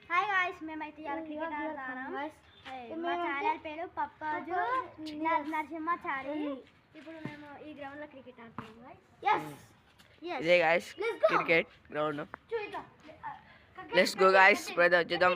Hi guys, మేమైతే ఇవాళ cricket ఆడతాను. మా ఛానల్ పేరు పప్పాజు నరసింహాచారి. ఇప్పుడు మేము ఈ గ్రౌండ్ లో క్రికెట్ ఆడుతున్నాం. ఇదే guys cricket ground. Let's go guys, brother వచ్చేద్దాం.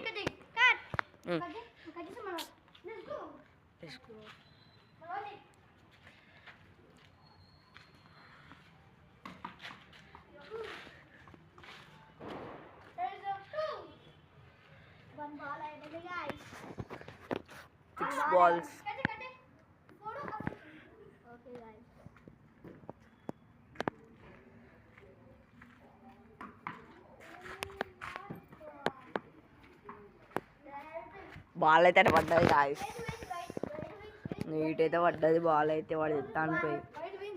Six balls. బాల్ అయితే పడ్డది గాయస్, నీట్ అయితే పడ్డది. బాల్ అయితే వాడు చెప్తాను పోయి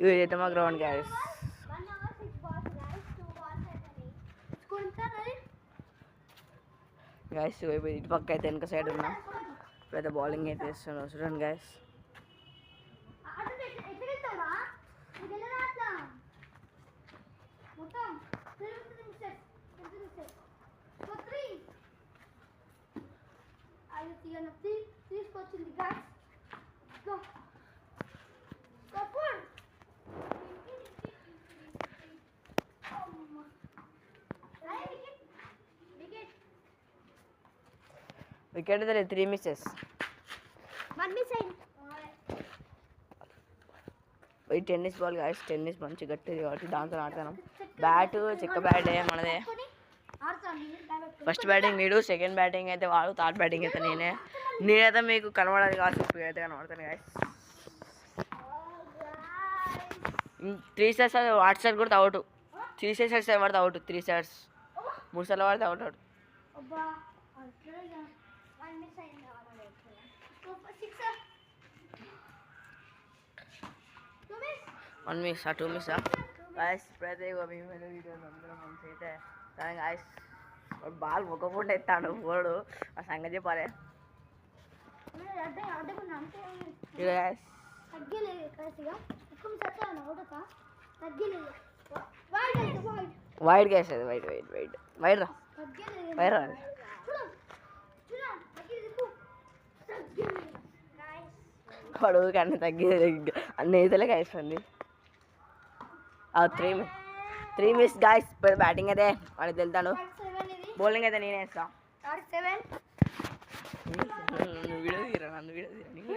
ఇదైతే మా గ్రౌండ్ గాయస్. గాయస్ ఇటు పక్క అయితే వెనక సైడ్ ఉన్నా, ఇప్పుడైతే బౌలింగ్ అయితే వేస్తున్నాను. చూడండి గాయస్, తీసుకొచ్చింది. వికెట్ అయితే 3 misses. ఈ టెన్నిస్ బాల్ గాయస్, టెన్నిస్ మంచి గట్టిది కాబట్టి దాంతో ఆడతాను. బ్యాట్ చెక్క బ్యాట్ మనదే. ఫస్ట్ బ్యాటింగ్ వీడు, సెకండ్ బ్యాటింగ్ అయితే వాడు, థర్డ్ బ్యాటింగ్ అయితే నేనైతే మీకు కనబడాలి కావచ్చు, ఇప్పుడు అయితే కనబడతాను గాయస్. 3 sides వాట్ సైడ్ కూడా అవుట్, 3 sides పడితే అవుట్, 3 sides 3 సార్లు పడితే అవుట్. 1 miss, 2 miss guys. ఇప్పుడైతే మేము అందరం మంచి అయితే కానీ గాయస్ బాల్ మొక్కకుండా ఎత్తాడు పోడు, ఆ సంగతి చెప్పాలి. వైడ్ గ్యాస్ అది, వైడ్ వైడ్ వైడ్ వైడ్ రా వైడ్ రా. పడుగు కానీ తగ్గి అన్ని ఈతలే కాయిస్తుంది. 3 miss గాయస్. ఇప్పుడు బ్యాటింగ్ అయితే వాడికి వెళ్తాను, బౌలింగ్ అయితే నేనే వేస్తా. వీడియో తీరా, నన్ను వీడియో తీరా, నేను